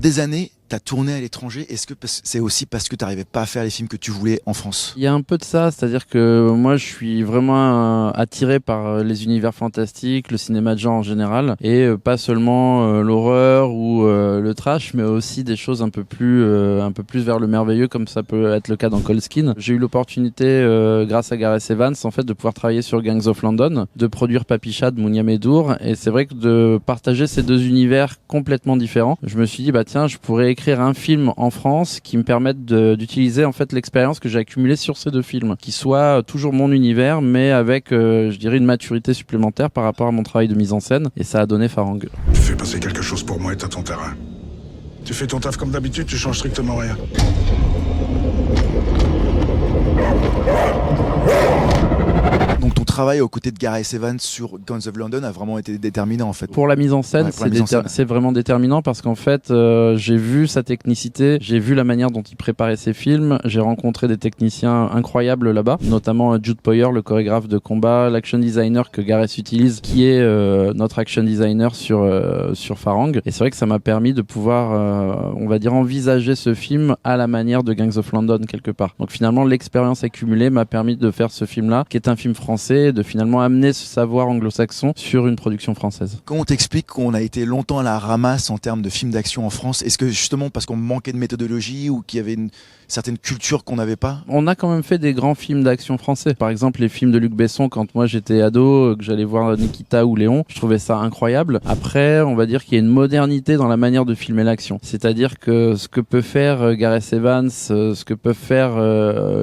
des années, t'as tourné à l'étranger. Est-ce que c'est aussi parce que t'arrivais pas à faire les films que tu voulais en France? Il y a un peu de ça, c'est-à-dire que moi je suis vraiment attiré par les univers fantastiques, le cinéma de genre en général, et pas seulement l'horreur ou le trash, mais aussi des choses un peu plus vers le merveilleux, comme ça peut être le cas dans Cold Skin. J'ai eu l'opportunité, grâce à Gareth Evans, en fait, de pouvoir travailler sur Gangs of London, de produire Papicha de Mounia Medour, et c'est vrai que de partager ces deux univers complètement différents, je me suis dit bah tiens, je pourrais écrire un film en France qui me permette d'utiliser en fait l'expérience que j'ai accumulée sur ces deux films, qui soit toujours mon univers, mais avec je dirais une maturité supplémentaire par rapport à mon travail de mise en scène, et ça a donné Farang. Tu fais passer quelque chose pour moi et t'as ton terrain. Tu fais ton taf comme d'habitude, tu changes strictement rien. Donc ton travail aux côtés de Gareth Evans sur Guns of London a vraiment été déterminant en fait. Pour la mise en scène, c'est vraiment déterminant parce qu'en fait, j'ai vu sa technicité, j'ai vu la manière dont il préparait ses films, j'ai rencontré des techniciens incroyables là-bas, notamment Jude Poyer, le chorégraphe de combat, l'action designer que Gareth utilise, qui est notre action designer sur Farang. Et c'est vrai que ça m'a permis de pouvoir, on va dire, envisager ce film à la manière de Gangs of London quelque part. Donc finalement, l'expérience accumulée m'a permis de faire ce film-là, qui est un film français, de finalement amener ce savoir anglo-saxon sur une production française. Comment on t'explique qu'on a été longtemps à la ramasse en termes de films d'action en France? Est-ce que justement parce qu'on manquait de méthodologie ou qu'il y avait une certaine culture qu'on n'avait pas? On a quand même fait des grands films d'action français. Par exemple, les films de Luc Besson, quand moi j'étais ado, que j'allais voir Nikita ou Léon, je trouvais ça incroyable. Après, on va dire qu'il y a une modernité dans la manière de filmer l'action. C'est-à-dire que ce que peut faire Gareth Evans, ce que peuvent faire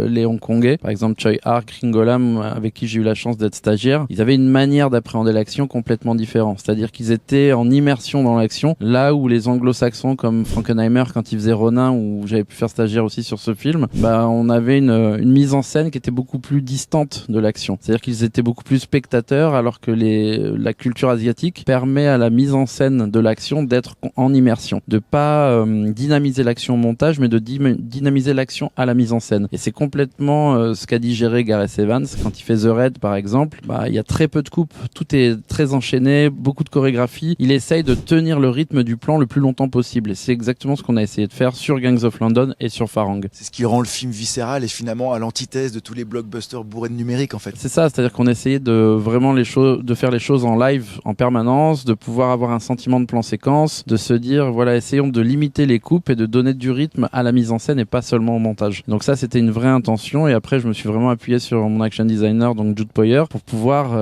les Hongkongais, par exemple Choi Hark, Ringolam, avec qui j'ai eu la chance d'être stagiaire, ils avaient une manière d'appréhender l'action complètement différente. C'est-à-dire qu'ils étaient en immersion dans l'action, là où les anglo-saxons comme Frankenheimer, quand il faisait Ronin, où j'avais pu faire stagiaire aussi sur ce film, bah on avait une mise en scène qui était beaucoup plus distante de l'action. C'est-à-dire qu'ils étaient beaucoup plus spectateurs, alors que la culture asiatique permet à la mise en scène de l'action d'être en immersion, de pas dynamiser l'action au montage, mais de dynamiser l'action à la mise en scène. Et c'est complètement ce qu'a digéré Gareth Evans quand il fait The Raid par exemple. Bah il y a très peu de coupes, tout est très enchaîné, beaucoup de chorégraphie. Il essaye de tenir le rythme du plan le plus longtemps possible, et c'est exactement ce qu'on a essayé de faire sur Gangs of London et sur Farang. C'est ce qui rend le film viscéral et finalement à l'antithèse de tous les blockbusters bourrés de numérique en fait. C'est ça, c'est-à-dire qu'on essayait de vraiment de faire les choses en live en permanence, de pouvoir avoir un sentiment de plan séquence, de se dire voilà, essayons de limiter les coupes et de donner du rythme à la mise en scène et pas seulement au montage. Donc ça, c'était une vraie intention, et après je me suis vraiment appuyé sur mon action designer, donc Jude Poyer, pour pouvoir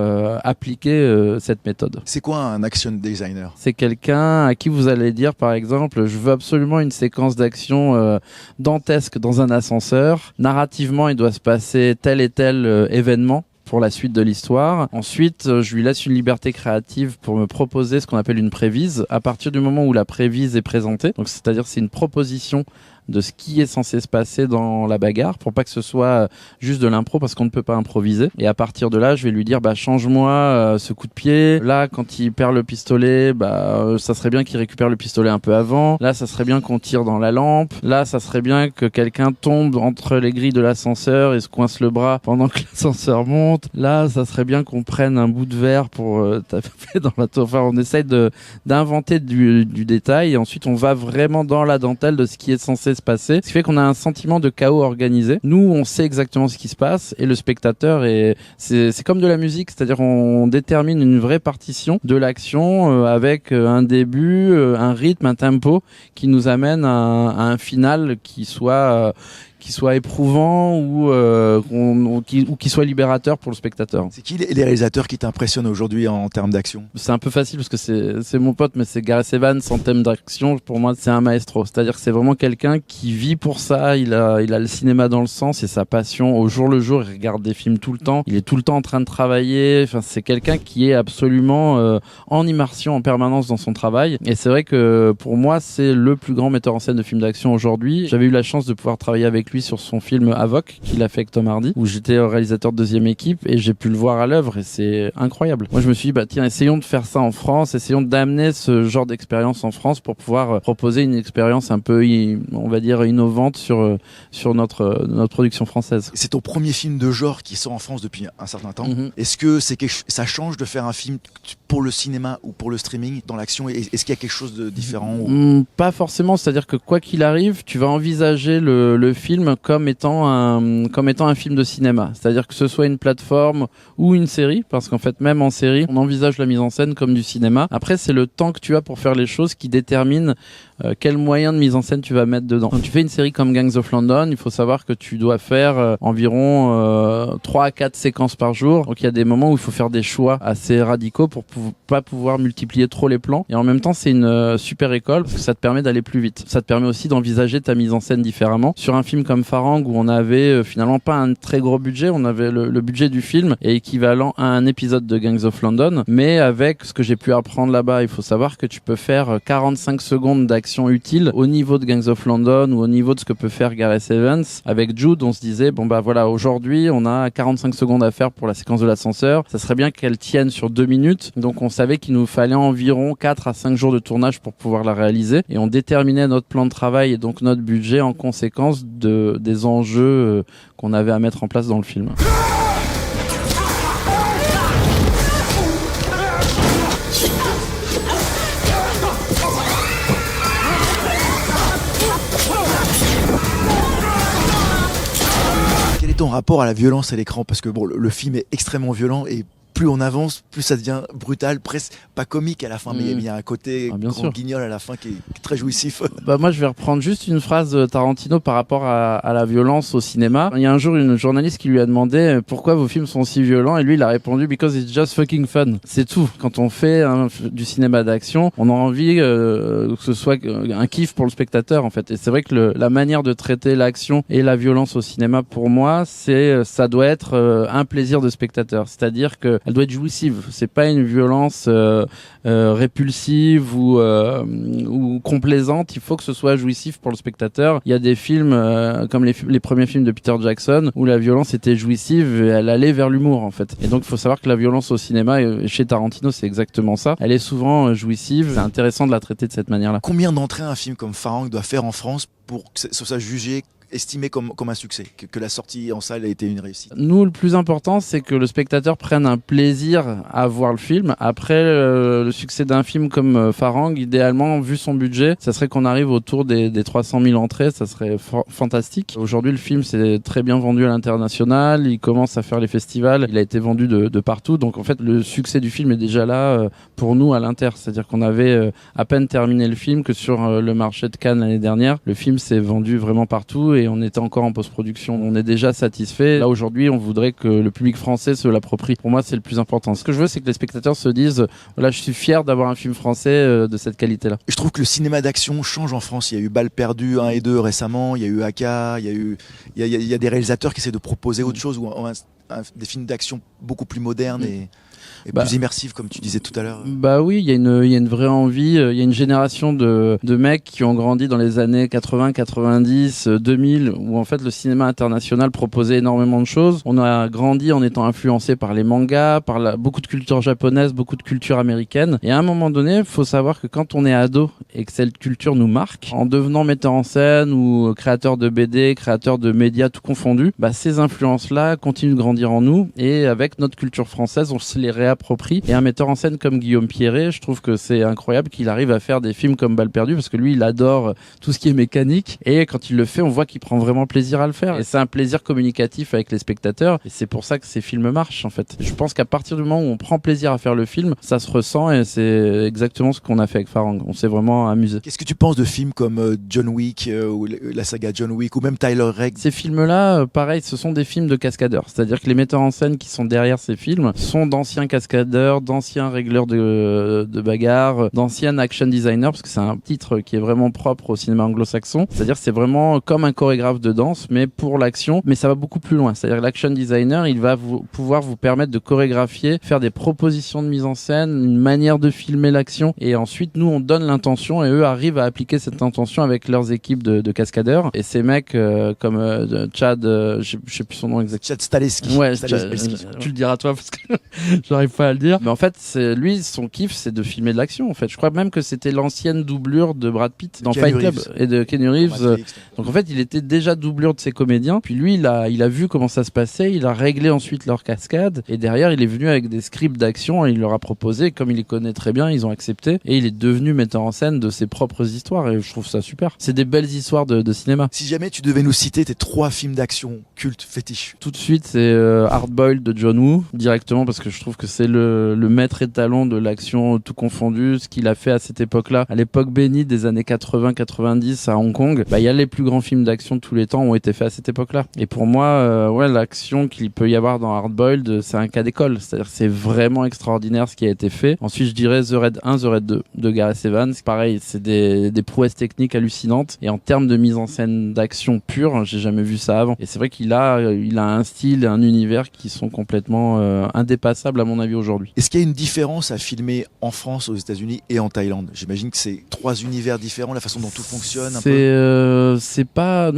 appliquer cette méthode. C'est quoi un action designer? C'est quelqu'un à qui vous allez dire par exemple je veux absolument une séquence d'action dantesque dans un ascenseur. Narrativement, il doit se passer tel et tel événement pour la suite de l'histoire. Ensuite, je lui laisse une liberté créative pour me proposer ce qu'on appelle une prévise. À partir du moment où la prévise est présentée, donc c'est-à-dire c'est une proposition de ce qui est censé se passer dans la bagarre, pour pas que ce soit juste de l'impro, parce qu'on ne peut pas improviser. Et à partir de là, je vais lui dire change-moi ce coup de pied. Là, quand il perd le pistolet, ça serait bien qu'il récupère le pistolet un peu avant. Là, ça serait bien qu'on tire dans la lampe. Là, ça serait bien que quelqu'un tombe entre les grilles de l'ascenseur et se coince le bras pendant que l'ascenseur monte. Là, ça serait bien qu'on prenne un bout de verre pour taper dans la tour. Enfin, on essaye d'inventer du détail, et ensuite on va vraiment dans la dentelle de ce qui est censé se passer, ce qui fait qu'on a un sentiment de chaos organisé. Nous, on sait exactement ce qui se passe, et le spectateur c'est comme de la musique, c'est-à-dire on détermine une vraie partition de l'action avec un début, un rythme, un tempo qui nous amène à un final qui soit éprouvant ou qui soit libérateur pour le spectateur. C'est qui les réalisateurs qui t'impressionnent aujourd'hui en termes d'action? C'est un peu facile parce que c'est mon pote, mais c'est Gareth Evans en thème d'action. Pour moi, c'est un maestro. C'est-à-dire que c'est vraiment quelqu'un qui vit pour ça. Il a le cinéma dans le sang, c'est sa passion. Au jour le jour, il regarde des films tout le temps. Il est tout le temps en train de travailler. Enfin, c'est quelqu'un qui est absolument en immersion en permanence dans son travail. Et c'est vrai que pour moi, c'est le plus grand metteur en scène de films d'action aujourd'hui. J'avais eu la chance de pouvoir travailler avec avec lui sur son film Avoc qu'il a fait avec Tom Hardy, où j'étais réalisateur de deuxième équipe et j'ai pu le voir à l'œuvre et c'est incroyable. Moi je me suis dit tiens, essayons de faire ça en France, essayons d'amener ce genre d'expérience en France pour pouvoir proposer une expérience un peu on va dire innovante sur notre production française. C'est ton premier film de genre qui sort en France depuis un certain temps. Est-ce que ça change de faire un film pour le cinéma ou pour le streaming dans l'action? Est-ce qu'il y a quelque chose de différent Pas forcément, c'est-à-dire que quoi qu'il arrive, tu vas envisager le film comme étant un film de cinéma. C'est-à-dire que ce soit une plateforme ou une série, parce qu'en fait même en série, on envisage la mise en scène comme du cinéma. Après, c'est le temps que tu as pour faire les choses qui détermine quel moyen de mise en scène tu vas mettre dedans. Quand tu fais une série comme Gangs of London, il faut savoir que tu dois faire environ 3 à 4 séquences par jour. Donc il y a des moments où il faut faire des choix assez radicaux pour pas pouvoir multiplier trop les plans. Et en même temps, c'est une super école parce que ça te permet d'aller plus vite. Ça te permet aussi d'envisager ta mise en scène différemment. Sur un film comme Farang où on avait finalement pas un très gros budget, on avait le budget du film est équivalent à un épisode de Gangs of London, mais avec ce que j'ai pu apprendre là-bas, il faut savoir que tu peux faire 45 secondes d'action utile au niveau de Gangs of London ou au niveau de ce que peut faire Gareth Evans. Avec Jude, on se disait voilà, aujourd'hui on a 45 secondes à faire pour la séquence de l'ascenseur, ça serait bien qu'elle tienne sur 2 minutes, donc on savait qu'il nous fallait environ 4 à 5 jours de tournage pour pouvoir la réaliser et on déterminait notre plan de travail et donc notre budget en conséquence des enjeux qu'on avait à mettre en place dans le film. Ton rapport à la violence à l'écran, parce que le film est extrêmement violent et plus on avance, plus ça devient brutal, presque pas comique à la fin, mais il y a un côté grand guignol à la fin qui est très jouissif. Moi, je vais reprendre juste une phrase de Tarantino par rapport à la violence au cinéma. Il y a un jour une journaliste qui lui a demandé pourquoi vos films sont si violents et lui il a répondu because it's just fucking fun. C'est tout. Quand on fait du cinéma d'action, on a envie que ce soit un kiff pour le spectateur en fait. Et c'est vrai que la manière de traiter l'action et la violence au cinéma pour moi, ça doit être un plaisir de spectateur. C'est-à-dire que elle doit être jouissive. C'est pas une violence répulsive ou complaisante. Il faut que ce soit jouissif pour le spectateur. Il y a des films comme les premiers films de Peter Jackson où la violence était jouissive et elle allait vers l'humour en fait. Et donc il faut savoir que la violence au cinéma et chez Tarantino c'est exactement ça. Elle est souvent jouissive. C'est intéressant de la traiter de cette manière-là. Combien d'entrées un film comme Farang doit faire en France pour que ce soit jugé, estimé comme un succès, que la sortie en salle a été une réussite? Nous, le plus important, c'est que le spectateur prenne un plaisir à voir le film. Après, le succès d'un film comme Farang, idéalement, vu son budget, ça serait qu'on arrive autour des 300 000 entrées, ça serait fantastique. Aujourd'hui, le film s'est très bien vendu à l'international, il commence à faire les festivals, il a été vendu de partout, donc en fait, le succès du film est déjà là pour nous à l'inter. C'est-à-dire qu'on avait à peine terminé le film que sur le marché de Cannes l'année dernière, le film s'est vendu vraiment partout et on était encore en post-production. On est déjà satisfait. Là, aujourd'hui, on voudrait que le public français se l'approprie. Pour moi, c'est le plus important. Ce que je veux, c'est que les spectateurs se disent voilà, je suis fier d'avoir un film français de cette qualité-là. Je trouve que le cinéma d'action change en France. Il y a eu Balles perdues 1 et 2 récemment, il y a eu Aka, il y a des réalisateurs qui essaient de proposer autre chose, ou des films d'action beaucoup plus modernes et plus immersif comme tu disais tout à l'heure. Oui, il y a une vraie envie, il y a une génération de mecs qui ont grandi dans les années 80, 90, 2000 où en fait le cinéma international proposait énormément de choses. On a grandi en étant influencé par les mangas, par beaucoup de culture japonaise, beaucoup de culture américaine et à un moment donné, il faut savoir que quand on est ado et que cette culture nous marque, en devenant metteur en scène ou créateur de BD, créateur de médias tout confondus, ces influences-là continuent de grandir en nous et avec notre culture française, on se les réapproprie. Et un metteur en scène comme Guillaume Pierret, je trouve que c'est incroyable qu'il arrive à faire des films comme Balles perdues parce que lui, il adore tout ce qui est mécanique et quand il le fait, on voit qu'il prend vraiment plaisir à le faire. Et c'est un plaisir communicatif avec les spectateurs et c'est pour ça que ces films marchent en fait. Je pense qu'à partir du moment où on prend plaisir à faire le film, ça se ressent et c'est exactement ce qu'on a fait avec Farang. On s'est vraiment amusé. Qu'est-ce que tu penses de films comme John Wick ou la saga John Wick ou même Tyler Rake? Ces films-là, pareil, ce sont des films de cascadeurs. C'est-à-dire que les metteurs en scène qui sont derrière ces films sont d'anciens cascadeurs, d'anciens régleurs de bagarre, d'anciens action designers, parce que c'est un titre qui est vraiment propre au cinéma anglo-saxon. C'est-à-dire c'est vraiment comme un chorégraphe de danse, mais pour l'action, mais ça va beaucoup plus loin. C'est-à-dire l'action designer, il va pouvoir vous permettre de chorégraphier, faire des propositions de mise en scène, une manière de filmer l'action, et ensuite nous on donne l'intention et eux arrivent à appliquer cette intention avec leurs équipes de cascadeurs. Et ces mecs comme Chad, je sais plus son nom exact. Chad Stahelski. Ouais, Stahelski. tu le diras toi parce que j'arrive pas à le dire. Mais en fait, lui, son kiff, c'est de filmer de l'action. En fait, je crois même que c'était l'ancienne doublure de Brad Pitt dans Fight Club et de Keanu Reeves. Donc en fait, il était déjà doublure de ses comédiens. Puis lui, il a vu comment ça se passait. Il a réglé ensuite leur cascade. Et derrière, il est venu avec des scripts d'action et il leur a proposé. Comme il les connaît très bien, ils ont accepté. Et il est devenu metteur en scène de ses propres histoires. Et je trouve ça super. C'est des belles histoires de cinéma. Si jamais tu devais nous citer tes 3 films d'action cultes fétiches. Tout de suite, c'est Hard Boiled de John Woo, directement, parce que je trouve que c'est le maître étalon de l'action tout confondu, ce qu'il a fait à cette époque-là, à l'époque bénie des années 80-90 à Hong Kong. Il y a les plus grands films d'action de tous les temps ont été faits à cette époque-là. Et pour moi, l'action qu'il peut y avoir dans Hard Boiled, c'est un cas d'école. C'est-à-dire c'est vraiment extraordinaire ce qui a été fait. Ensuite, je dirais The Raid 1, The Raid 2 de Gareth Evans. Pareil, c'est des prouesses techniques hallucinantes. Et en termes de mise en scène d'action pure, j'ai jamais vu ça avant. Et c'est vrai qu'il a un style et un univers qui sont complètement indépassables à mon avis aujourd'hui. Est-ce qu'il y a une différence à filmer en France, aux États-Unis et en Thaïlande? J'imagine que c'est 3 univers différents, la façon dont tout fonctionne. C'est pas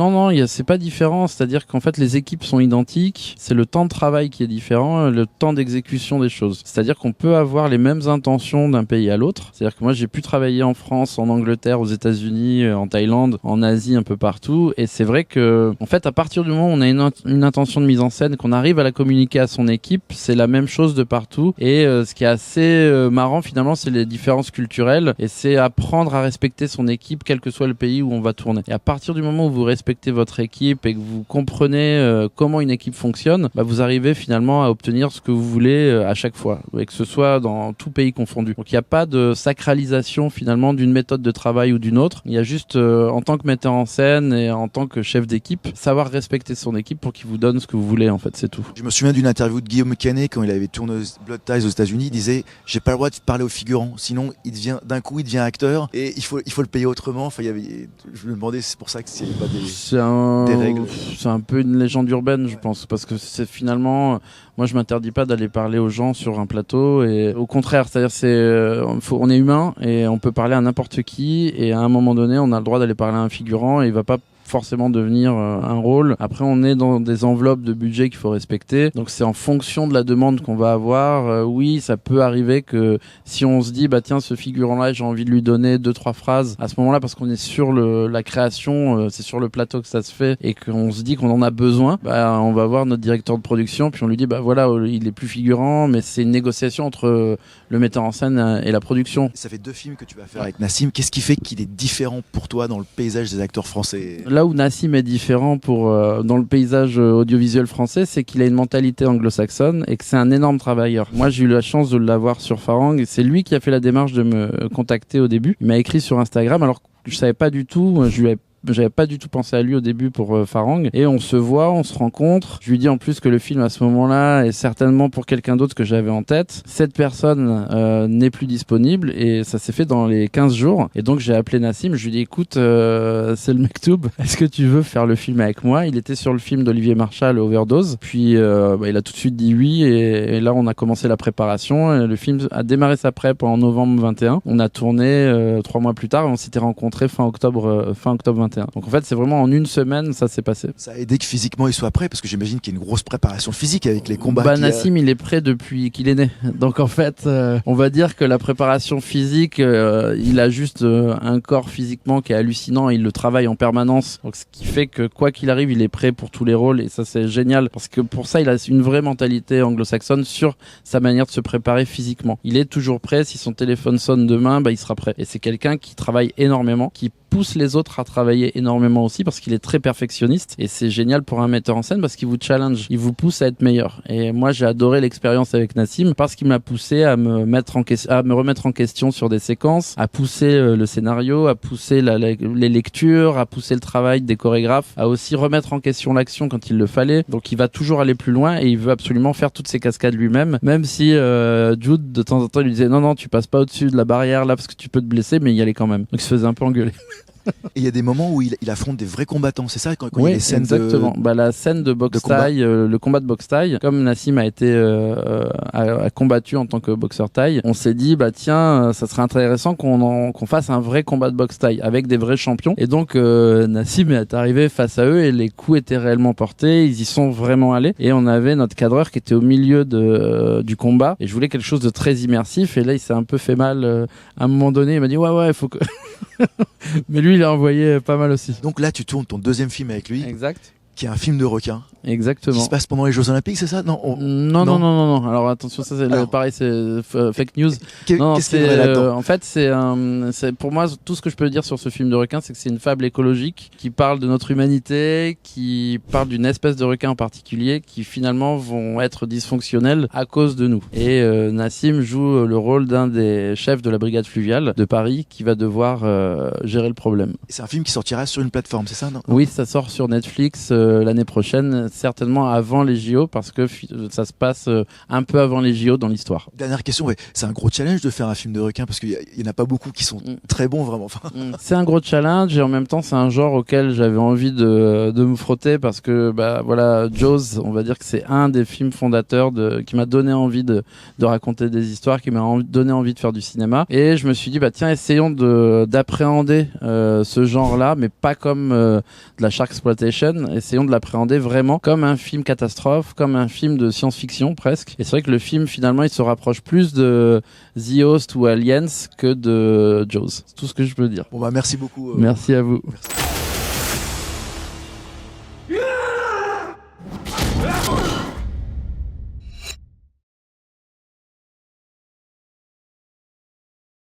c'est pas différent. C'est-à-dire qu'en fait les équipes sont identiques. C'est le temps de travail qui est différent, le temps d'exécution des choses. C'est-à-dire qu'on peut avoir les mêmes intentions d'un pays à l'autre. C'est-à-dire que moi j'ai pu travailler en France, en Angleterre, aux États-Unis, en Thaïlande, en Asie, un peu partout. Et c'est vrai que en fait à partir du moment où on a une intention de mise en scène, qu'on arrive à la communiquer à son équipe, c'est la même chose de partout. Et ce qui est assez marrant finalement, c'est les différences culturelles et c'est apprendre à respecter son équipe quel que soit le pays où on va tourner. Et à partir du moment où vous respectez votre équipe et que vous comprenez comment une équipe fonctionne, vous arrivez finalement à obtenir ce que vous voulez à chaque fois, et que ce soit dans tout pays confondu. Donc il n'y a pas de sacralisation finalement d'une méthode de travail ou d'une autre. Il y a juste en tant que metteur en scène et en tant que chef d'équipe, savoir respecter son équipe pour qu'il vous donne ce que vous voulez, en fait, c'est tout. Je me souviens d'une interview de Guillaume Canet quand il avait tourné Blood Ties aux États-Unis. Il disait j'ai pas le droit de parler aux figurants, sinon il devient acteur et il faut le payer autrement. Enfin, je me demandais, c'est pour ça que c'est pas des règles. C'est un peu une légende urbaine, je pense, parce que c'est finalement, moi je m'interdis pas d'aller parler aux gens sur un plateau et au contraire, c'est-à-dire on est humain et on peut parler à n'importe qui et à un moment donné on a le droit d'aller parler à un figurant et il va pas forcément devenir un rôle. Après, on est dans des enveloppes de budget qu'il faut respecter. Donc, c'est en fonction de la demande qu'on va avoir. Oui, ça peut arriver que si on se dit, tiens, ce figurant-là, j'ai envie de lui donner 2-3 phrases à ce moment-là parce qu'on est sur la création, c'est sur le plateau que ça se fait et qu'on se dit qu'on en a besoin, on va voir notre directeur de production puis on lui dit, voilà, il est plus figurant, mais c'est une négociation entre le metteur en scène et la production. Ça fait 2 films que tu vas faire avec Nassim. Qu'est-ce qui fait qu'il est différent pour toi dans le paysage des acteurs français? Là où Nassim est différent dans le paysage audiovisuel français, c'est qu'il a une mentalité anglo-saxonne et que c'est un énorme travailleur. Moi, j'ai eu la chance de l'avoir sur Farang et c'est lui qui a fait la démarche de me contacter au début. Il m'a écrit sur Instagram alors que je savais pas du tout, j'avais pas du tout pensé à lui au début pour Farang et on se voit, on se rencontre. Je lui dis en plus que le film à ce moment-là est certainement pour quelqu'un d'autre que j'avais en tête. Cette personne n'est plus disponible et ça s'est fait dans les 15 jours. Et donc j'ai appelé Nassim, je lui dis écoute, c'est le Mektoub, est-ce que tu veux faire le film avec moi? Il était sur le film d'Olivier Marchal, Overdose. Puis il a tout de suite dit oui et là on a commencé la préparation. Et le film a démarré sa prep en novembre 21. On a tourné 3 mois plus tard et on s'était rencontrés fin octobre 21. Donc en fait c'est vraiment en une semaine ça s'est passé. Ça a aidé que physiquement il soit prêt parce que j'imagine qu'il y a une grosse préparation physique avec les combats. Nassim il est prêt depuis qu'il est né. Donc en fait on va dire que la préparation physique il a juste un corps physiquement qui est hallucinant et il le travaille en permanence. Donc ce qui fait que quoi qu'il arrive il est prêt pour tous les rôles et ça c'est génial parce que pour ça il a une vraie mentalité anglo-saxonne sur sa manière de se préparer physiquement. Il est toujours prêt, si son téléphone sonne demain il sera prêt. Et c'est quelqu'un qui travaille énormément, qui pousse les autres à travailler travailler énormément aussi parce qu'il est très perfectionniste et c'est génial pour un metteur en scène parce qu'il vous challenge, il vous pousse à être meilleur. Et moi j'ai adoré l'expérience avec Nassim parce qu'il m'a poussé à me remettre en question sur des séquences, à pousser le scénario, à pousser les lectures, à pousser le travail des chorégraphes, à aussi remettre en question l'action quand il le fallait. Donc il va toujours aller plus loin et il veut absolument faire toutes ces cascades lui-même, même si Jude de temps en temps lui disait non tu passes pas au-dessus de la barrière là parce que tu peux te blesser, mais il y allait quand même. Donc il se faisait un peu engueuler. Et il y a des moments où il affronte des vrais combattants, c'est ça, quand il y Oui, a les scènes exactement. La scène de boxe taille, le combat de boxe taille, comme Nassim a été a combattu en tant que boxeur taille, on s'est dit tiens, ça serait intéressant qu'on fasse un vrai combat de boxe taille avec des vrais champions. Et donc Nassim est arrivé face à eux et les coups étaient réellement portés, ils y sont vraiment allés. Et on avait notre cadreur qui était au milieu du combat. Et je voulais quelque chose de très immersif. Et là, il s'est un peu fait mal à un moment donné. Il m'a dit ouais, il faut que. Mais lui, il a envoyé pas mal aussi. Donc là, tu tournes ton deuxième film avec lui, Exact. qui est un film de requin. Exactement. Qui se passe pendant les Jeux Olympiques, c'est ça? Non. Non. Alors attention, ça c'est pareil, c'est fake news. Qu'est-ce qu'il y a là-dedans? En fait, c'est pour moi tout ce que je peux dire sur ce film de requin, c'est que c'est une fable écologique qui parle de notre humanité, qui parle d'une espèce de requin en particulier, qui finalement vont être dysfonctionnels à cause de nous. Et Nassim joue le rôle d'un des chefs de la brigade fluviale de Paris qui va devoir gérer le problème. C'est un film qui sortira sur une plateforme, c'est ça? Non. Oui, ça sort sur Netflix l'année prochaine. Certainement avant les JO parce que ça se passe un peu avant les JO dans l'histoire. Dernière question, c'est un gros challenge de faire un film de requin parce qu'il y en a pas beaucoup qui sont très bons vraiment. C'est un gros challenge et en même temps c'est un genre auquel j'avais envie de me frotter parce que Jaws, on va dire que c'est un des films fondateurs qui m'a donné envie de raconter des histoires, qui m'a donné envie de faire du cinéma. Et je me suis dit tiens, essayons d'appréhender ce genre-là, mais pas comme de la Sharksploitation. Essayons de l'appréhender vraiment comme un film catastrophe, comme un film de science-fiction presque. Et c'est vrai que le film finalement il se rapproche plus de The Host ou Aliens que de Jaws. C'est tout ce que je peux dire. Bon merci beaucoup. Merci à vous. Merci.